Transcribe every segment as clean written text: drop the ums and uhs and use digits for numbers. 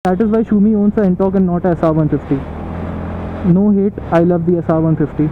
That is why Shumi owns a Ntorq and not a SR 150. No hate, I love the SR 150.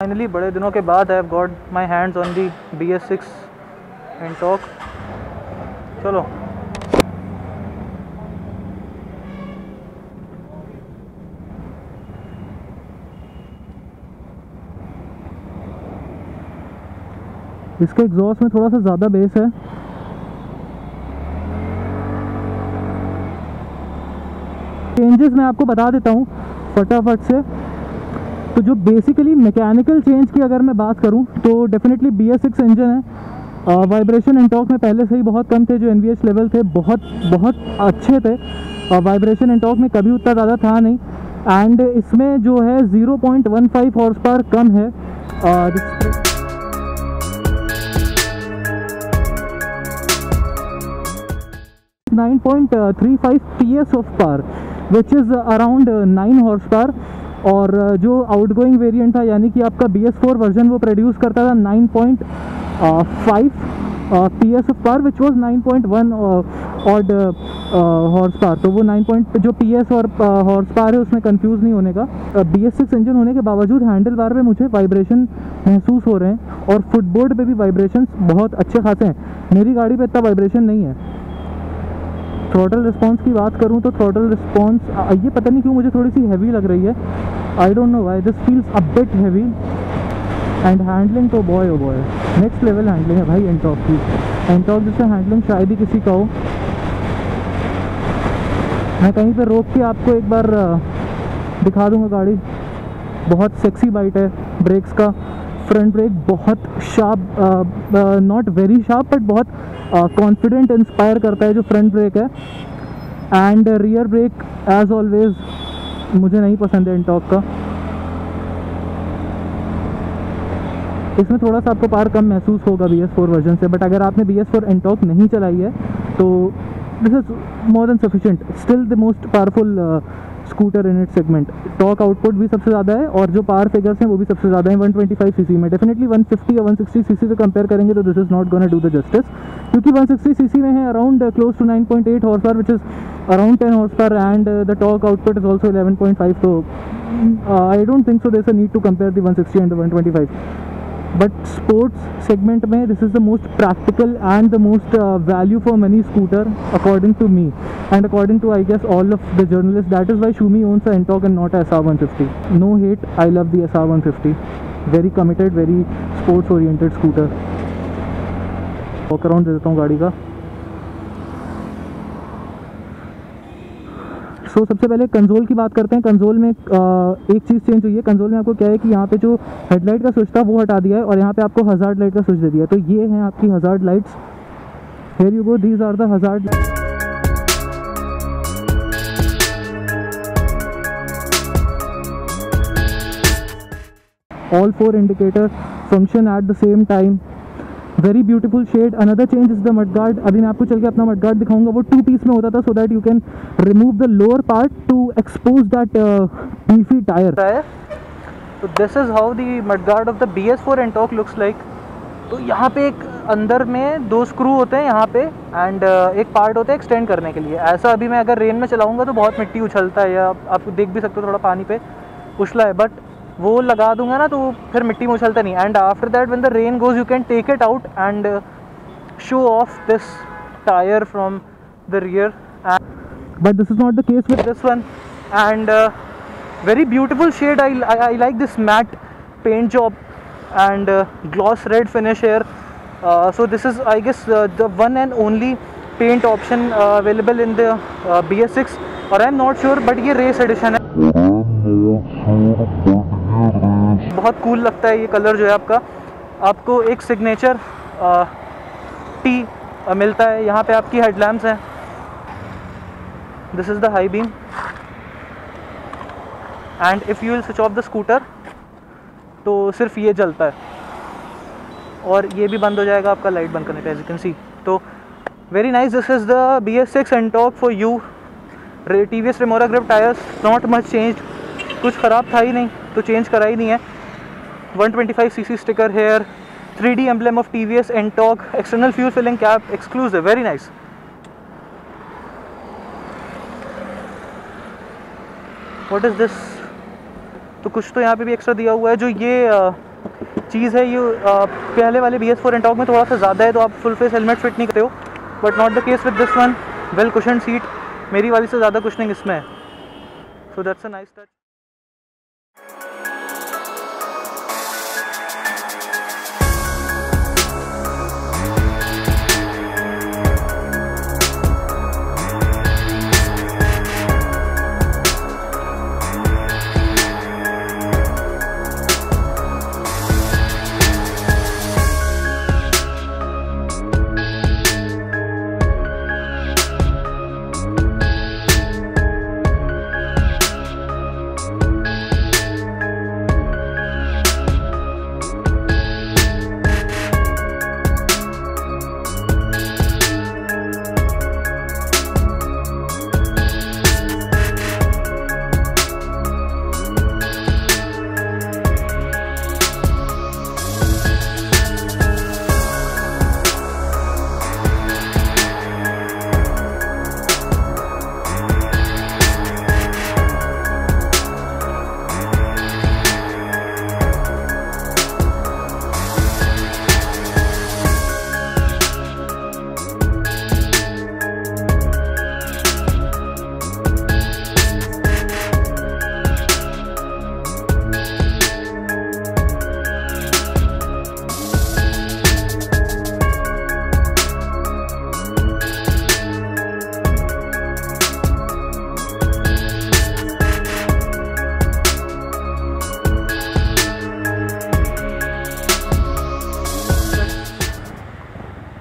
Finally, बड़े दिनों के बाद I have got my hands on the BS6 Ntorq. चलो इसके exhaust में थोड़ा सा ज़्यादा बेस है। चेंजेस मैं आपको बता देता हूँ फटाफट से। तो जो बेसिकली मैकेनिकल चेंज की अगर मैं बात करूं तो डेफिनेटली BS6 इंजन है। वाइब्रेशन Ntorq में पहले से ही बहुत कम थे, जो NVH लेवल थे बहुत अच्छे थे। वाइब्रेशन Ntorq में कभी उतना ज़्यादा था नहीं। एंड इसमें जो है 0.15 हॉर्स पावर कम है। 9.35 PS of power which is around 9 horse power. और जो आउटगोइंग वेरिएंट था यानी कि आपका BS4 वर्जन वो प्रोड्यूस करता था 9.5 PS of power which was 9.1 odd horse power. तो वो 9 जो PS और हॉर्स पावर है उसमें कंफ्यूज नहीं होने का। BS6 इंजन होने के बावजूद हैंडल बार पे मुझे वाइब्रेशन महसूस हो रहे हैं और फुटबोर्ड पे भी वाइब्रेशन बहुत अच्छे खासे हैं। मेरी गाड़ी पे इतना वाइब्रेशन नहीं है। थ्रॉटल रिस्पॉन्स की बात करूं तो थ्रॉटल रिस्पॉन्स ये पता नहीं क्यों मुझे थोड़ी सी हैवी लग रही है। I don't know why this feels a bit heavy. And handling तो boy oh boy next level handling है भाई Ntorq की। Ntorq जैसे हैंडलिंग शायद ही किसी का हो। मैं कहीं पे रोक के आपको एक बार दिखा दूंगा गाड़ी। बहुत सेक्सी बाइट है। ब्रेक्स का फ्रंट ब्रेक बहुत sharp, not very sharp but बहुत कॉन्फिडेंट इंस्पायर करता है जो फ्रंट ब्रेक है। And rear brake as always मुझे नहीं पसंद है Ntorq का। इसमें थोड़ा सा आपको पावर कम महसूस होगा BS4 वर्जन से, बट अगर आपने BS4 Ntorq नहीं चलाई है तो this is more than sufficient. Still the most powerful scooter in it segment. Torque output भी सबसे ज़्यादा है और जो पावर फिगर्स हैं वो भी सबसे ज़्यादा है 125 सीसी में। डेफिनेटली 150 या 160 सीसी से कंपेयर करेंगे तो this is not gonna do the justice, क्योंकि 160 सीसी में है around close to 9.8 horse power which is around 10 horse power and the torque output is also 11.5। तो I don't think so there is a need to compare the 160 and the 125। But sports segment में this is the most practical and the most value for money scooter according to me and according to I guess all of the journalists. That is why Shumi owns a Ntorq and not a SR 150. No hate, I love the SR 150. Very committed, very sports oriented scooter. Walk around दे देता हूँ गाड़ी का। सो सबसे पहले console की बात करते हैं। कंसोल में एक चीज़ चेंज हुई है। कंसोल में आपको क्या है कि यहाँ पे जो हेडलाइट का स्विच था वो हटा दिया है और यहाँ पे आपको हज़ार्ड लाइट का स्विच दे दिया है। तो ये हैं आपकी hazard lights. Here you go, these are the hazard. All 4 indicators function at the same time. Very beautiful shade. Another change is the mudguard. अभी मैं आपको चल के अपना mudguard दिखाऊंगा। वो 2 piece में होता था so that you can remove the lower part to expose that beefy tire. So this is how the mudguard of the BS4 Ntorq looks like. तो यहाँ पे एक अंदर में 2 स्क्रू होते हैं यहाँ पे एंड एक पार्ट होता है एक्सटेंड करने के लिए। ऐसा अभी मैं अगर रेन में चलाऊँगा तो बहुत मिट्टी उछलता है, या आप देख भी सकते हो थोड़ा पानी पे उछला है, बट वो लगा दूंगा ना तो फिर मिट्टी में उछलता नहीं। And after that when the rain goes you can take it out and show off this tyre from the rear, but this is not the case with this one. And very beautiful shade. I like this matte paint job and gloss red finish here. So this is I guess the one and only paint option available in the BS6 और I am not sure but ये race edition है। बहुत cool लगता है ये colour जो है आपको एक सिग्नेचर टी मिलता है। यहाँ पे आपकी हेडलैम्प्स हैं। This is the high beam and if you will switch off the scooter तो सिर्फ ये जलता है, और ये भी बंद हो जाएगा आपका लाइट बंद करने पे, एज यू कैन सी। तो very nice, this is the BS6 Ntorq for you. TVS Remora grip tyres, not much change, कुछ ख़राब था ही नहीं तो चेंज करा ही नहीं है। 125cc sticker here, 3D emblem of TVS Ntorq, external fuel filling cap, exclusive, very nice. What is this? तो कुछ तो यहाँ पे भी एक्स्ट्रा दिया हुआ है। जो ये चीज़ है ये पहले वाले BS4 एंटॉर्क में थोड़ा सा ज़्यादा है, तो आप फुल फेस हेलमेट फिट नहीं करते हो, but not the case with this one. Well cushion seat, मेरी वाली से ज़्यादा कुशनिंग इसमें है, so that's a nice touch.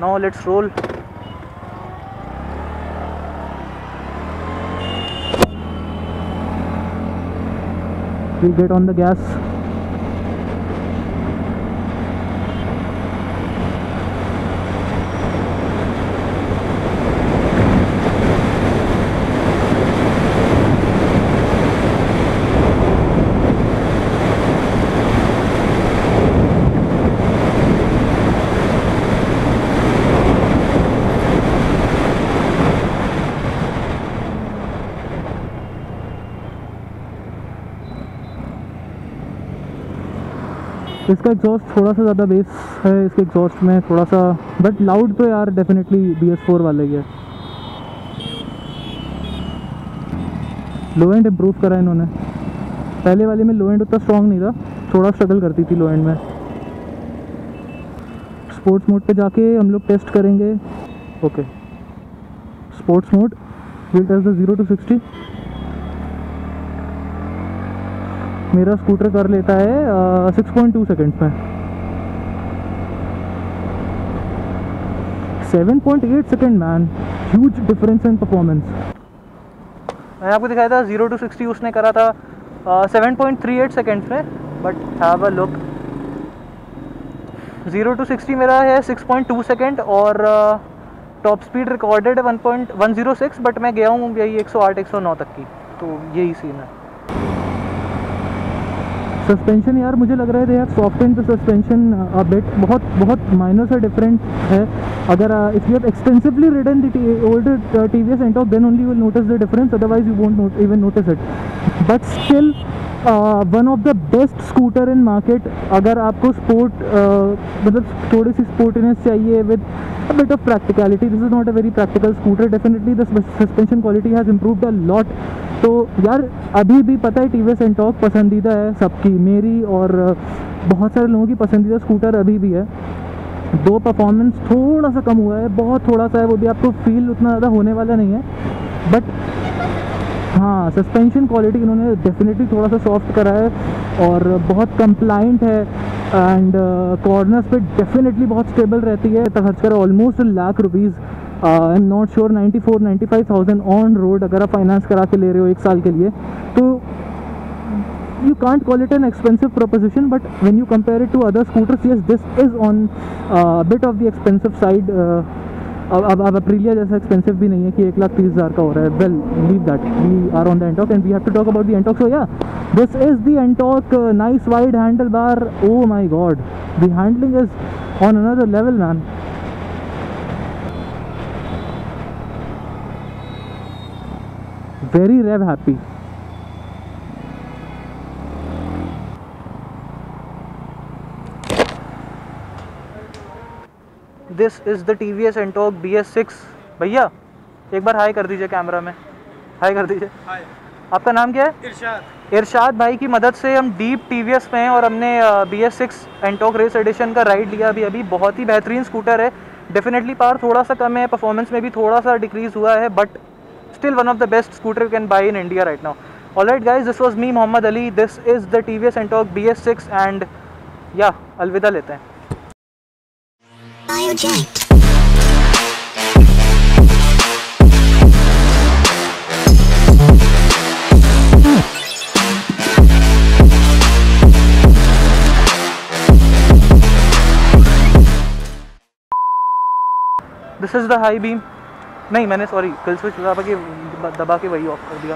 Now let's roll. We get on the gas. इसका एग्जॉस्ट थोड़ा सा ज़्यादा बेस है इसके एग्जॉस्ट में थोड़ा सा, बट लाउड तो यार डेफिनेटली BS4 वाले ही है। लो एंड इम्प्रूव करा इन्होंने, पहले वाले में लो एंड उतना स्ट्रॉन्ग नहीं था, थोड़ा स्ट्रगल करती थी लो एंड में। स्पोर्ट्स मोड पे जाके हम लोग टेस्ट करेंगे। Okay, sports mode, will test the 0 to 60। मेरा स्कूटर कर लेता है 6.2 सेकेंड्स में। 7.8 second man, huge difference in performance. मैंने आपको दिखाया था 0 to 60 उसने करा था 7.38 सेकेंड्स में, but have a look, 0 to 60 मेरा है 6.2 सेकेंड और टॉप स्पीड रिकॉर्डेड है 1.106, बट मैं गया हूँ यही 108-109 तक की, तो यही सीन है। सस्पेंशन यार मुझे लग रहा है they have softened the suspension a bit, बहुत माइनर सा डिफरेंस है। अगर if you have extensively ridden the older TVS Ntorq then only you will notice the difference, otherwise you won't even notice it. But still one of the best scooter in market. अगर आपको sport मतलब थोड़ी सी sportiness चाहिए with a bit of practicality, this is not a very practical scooter, definitely the suspension quality has improved a lot। तो यार अभी भी पता है TVS एंटॉर्क पसंदीदा है सबकी, मेरी और बहुत सारे लोगों की पसंदीदा स्कूटर अभी भी है। दो परफॉर्मेंस थोड़ा सा कम हुआ है, बहुत थोड़ा सा है, वो भी आपको फील उतना ज़्यादा होने वाला नहीं है, बट हाँ सस्पेंशन क्वालिटी इन्होंने डेफिनेटली थोड़ा सा सॉफ्ट करा है और बहुत कंप्लाइंट है एंड कॉर्नर्स पे डेफिनेटली बहुत स्टेबल रहती है। खर्च करा almost ₹1,00,000, I am not sure 94-95,000 on road अगर आप फाइनेंस करा के ले रहे हो 1 साल के लिए। तो you can't call it an expensive proposition, but when you compare it to other scooters, yes, this is on a bit of the expensive side. अब Aprilia जैसा एक्सपेंसिव भी नहीं है कि 1,30,000 का हो रहा है. Well, leave that, we are on the Ntorq and we have to talk about the Ntorq. So yeah, this is the Ntorq. Nice wide handle bar. Oh my god, the handling is on another level man. Very rev happy. This is the TVS Ntorq BS6. भैया एक बार high कर दीजिए camera में. High कर दीजिए. हाय. आपका नाम क्या है? इरशाद. इरशाद भाई की मदद से हम डीप TVS में हैं और हमने BS6 एंटॉक रेस एडिशन का राइड लिया अभी. बहुत ही बेहतरीन स्कूटर है. डेफिनेटली पावर थोड़ा सा कम है, परफॉर्मेंस में भी थोड़ा सा डिक्रीज़ हुआ है, but still one of the best scooter you can buy in India right now. Alright guys, this was me Mohammad Ali. This is the TVS Ntorq BS6 and या अलविदा लेते हैं. This is the high beam. नहीं, मैंने sorry kill switch दबा के वही of कर दिया.